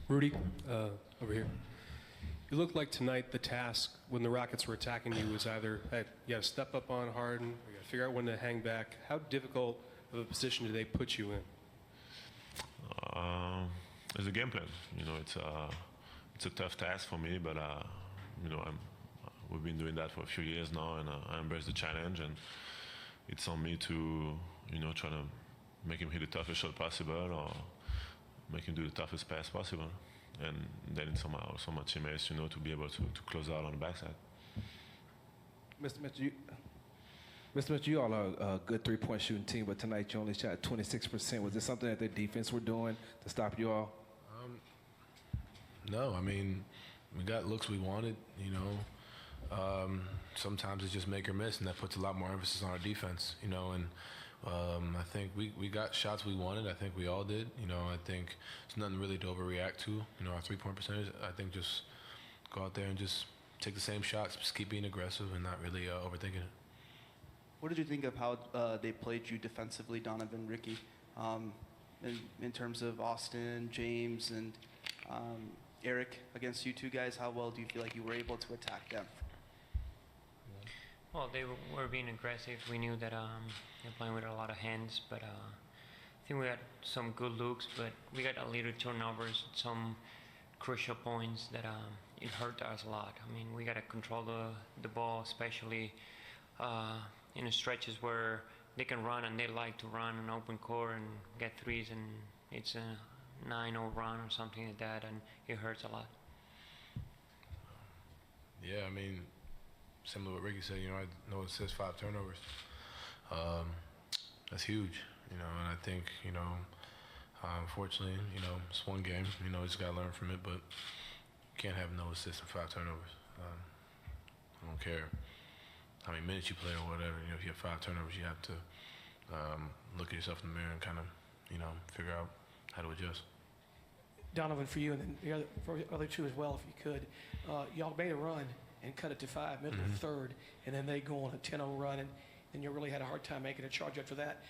Rudy, over here. You look like tonight the task when the Rockets were attacking you was either, hey, you got to step up on Harden, you got to figure out when to hang back. How difficult of a position do they put you in? It's a game plan. You know, it's a tough task for me, but you know, we've been doing that for a few years now, and I embrace the challenge. And it's on me to, you know, try to make him hit the toughest shot possible, or make him do the toughest pass possible. And then it's on my teammates, you know, to be able to close out on the backside. Mr. Mitchell, you all are a good three-point shooting team, but tonight you only shot 26%. Was this something that their defense were doing to stop you all? No, I mean, we got looks we wanted, you know. Sometimes it's just make or miss, and that puts a lot more emphasis on our defense, you know. And I think we got shots we wanted. I think we all did, you know. I think it's nothing really to overreact to, you know. Our three-point percentage, I think just go out there and just take the same shots, just keep being aggressive and not really overthinking it. What did you think of how they played you defensively, Donovan, Ricky, in terms of Austin, James, and Eric against you two guys? How well do you feel like you were able to attack them? Well, they were being aggressive. We knew that they're playing with a lot of hands, but I think we had some good looks, but we got a little turnovers, some crucial points that it hurt us a lot. I mean, we got to control the ball, especially in the stretches where they can run, and they like to run an open court and get threes, and it's a 9-0 run or something like that, and it hurts a lot. Yeah, I mean, similar to what Ricky said, you know, I know it says 5 turnovers. That's huge, you know, and I think, you know, unfortunately, you know, it's one game, you know, just got to learn from it, but you can't have no assists and 5 turnovers. I don't care how many minutes you play or whatever, you know, if you have 5 turnovers, you have to look at yourself in the mirror and kind of, you know, figure out how to adjust. Donovan, for you, and then for the other two as well, if you could. Y'all made a run and cut it to 5, middle of the third, and then they go on a 10-0 run, and you really had a hard time making a charge after that.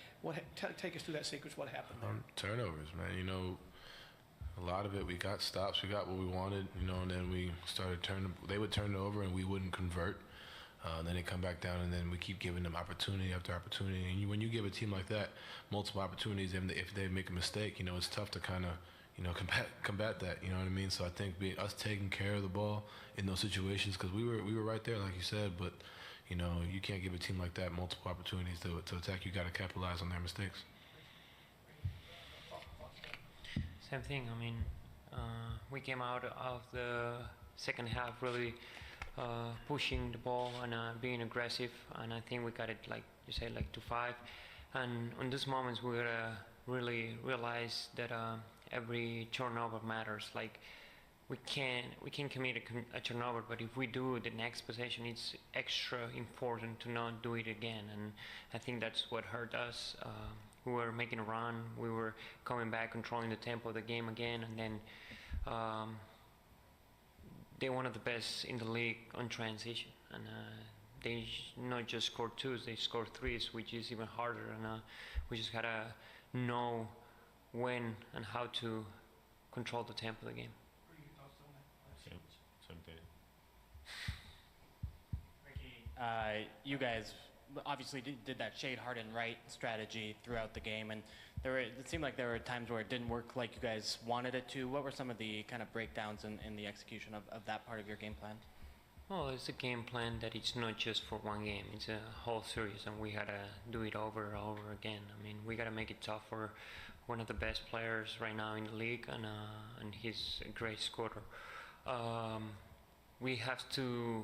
Take us through that sequence. What happened there? Turnovers, man. You know, a lot of it, we got stops, we got what we wanted, you know, and then we started they would turn it over and we wouldn't convert. Then they come back down, and then we keep giving them opportunity after opportunity. And when you give a team like that multiple opportunities, and if they make a mistake, you know, it's tough to kind of, you know, combat that. You know what I mean? So I think us taking care of the ball in those situations, because we were right there, like you said. But you know, you can't give a team like that multiple opportunities to attack. You got to capitalize on their mistakes. Same thing. I mean, we came out of the second half really pushing the ball and being aggressive, and I think we got it, like you say, like to 5. And on these moments, we gotta really realize that every turnover matters. Like we can commit a turnover, but if we do the next possession, it's extra important to not do it again. And I think that's what hurt us. We were making a run, we were coming back, controlling the tempo of the game again, and then they're one of the best in the league on transition, and they not just score 2s, they score 3s, which is even harder, and we just gotta know when and how to control the tempo of the game. What are your thoughts on that? Same thing. Ricky, you guys obviously did that shade Harden right strategy throughout the game, and it seemed like there were times where it didn't work like you guys wanted it to. What were some of the kind of breakdowns in the execution of that part of your game plan? Well, it's a game plan that it's not just for one game. It's a whole series, and we gotta do it over and over again. I mean, we gotta make it tough for one of the best players right now in the league, and he's a great scorer. We have to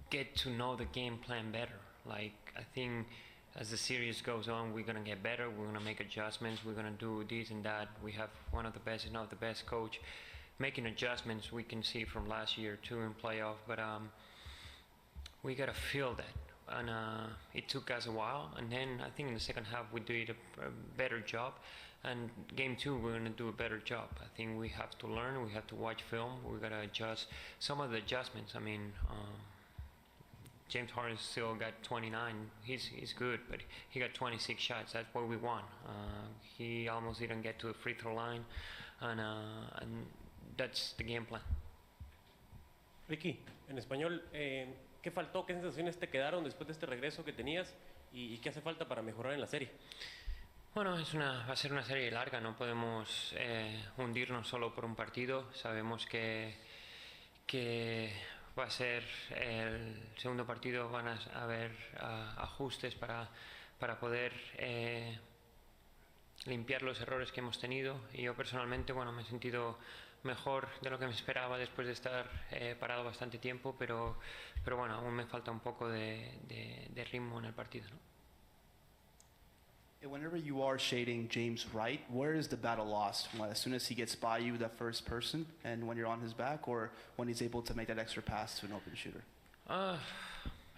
get to know the game plan better. Like, I think as the series goes on, we're gonna get better, we're gonna make adjustments, we're gonna do this and that. We have one of the best, if not the best coach making adjustments. We can see from last year too in playoff, but we gotta feel that, and it took us a while, and then I think in the second half we did a better job, and game 2 we're gonna do a better job. I think we have to learn, we have to watch film, we gotta adjust some of the adjustments. I mean, James Harden still got 29. He's good, but he got 26 shots. That's what we want. He almost didn't get to the free throw line. and that's the game plan. Ricky, en español, ¿qué faltó? ¿Qué sensaciones te quedaron después de este regreso que tenías? ¿Y qué hace falta para mejorar en la serie? Bueno, va a ser una serie larga, no podemos hundirnos solo por un partido. Sabemos que va a ser el segundo partido, van a haber ajustes para poder limpiar los errores que hemos tenido. Y yo personalmente, bueno, me he sentido mejor de lo que me esperaba después de estar parado bastante tiempo, pero bueno, aún me falta un poco de ritmo en el partido, ¿no? Whenever you are shading James right, where is the battle lost? As soon as he gets by you, that first person, and when you're on his back, or when he's able to make that extra pass to an open shooter?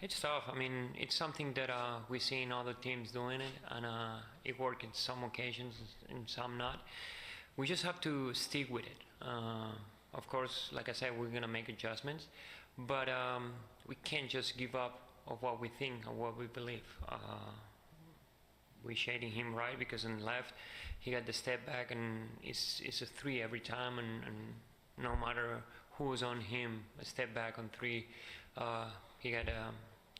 It's tough. I mean, it's something that we've seen other teams doing it, and it works in some occasions and some not. We just have to stick with it. Of course, like I said, we're going to make adjustments, but we can't just give up of what we think or what we believe. We're shading him right because on left he got the step back and it's a three every time, and no matter who's on him, a step back on three, he got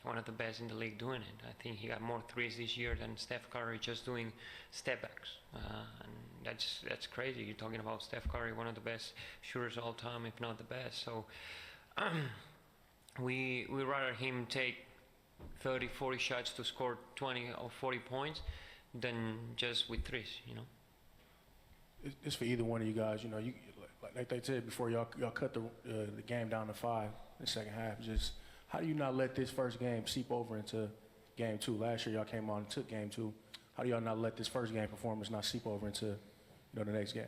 one of the best in the league doing it. I think he got more threes this year than Steph Curry just doing step backs, and that's crazy. You're talking about Steph Curry, one of the best shooters of all time, if not the best. So we rather him take 30, 40 shots to score 20 or 40 points than just with threes, you know. It's for either one of you guys. You know, you like they said before, y'all cut the game down to 5 in the second half. Just how do you not let this first game seep over into game 2? Last year y'all came on and took game 2. How do y'all not let this first game performance not seep over into the next game?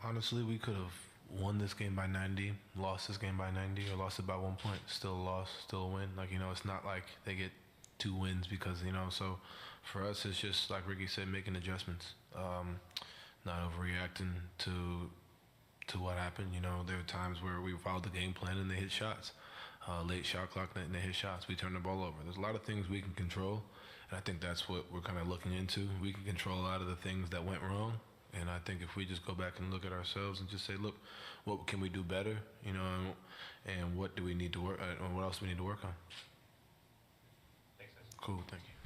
Honestly, we could have won this game by 90, lost this game by 90, or lost it by 1 point. Still a loss, still a win. Like, you know, it's not like they get 2 wins because, you know, so for us, it's just, like Ricky said, making adjustments. Not overreacting to what happened. You know, there are times where we followed the game plan and they hit shots. Late shot clock and they hit shots. We turn the ball over. There's a lot of things we can control, and I think that's what we're kind of looking into. We can control a lot of the things that went wrong. And I think if we just go back and look at ourselves and just say, look, what can we do better, you know, and what do we need to work, and what else do we need to work on? Thanks, guys. Cool, thank you.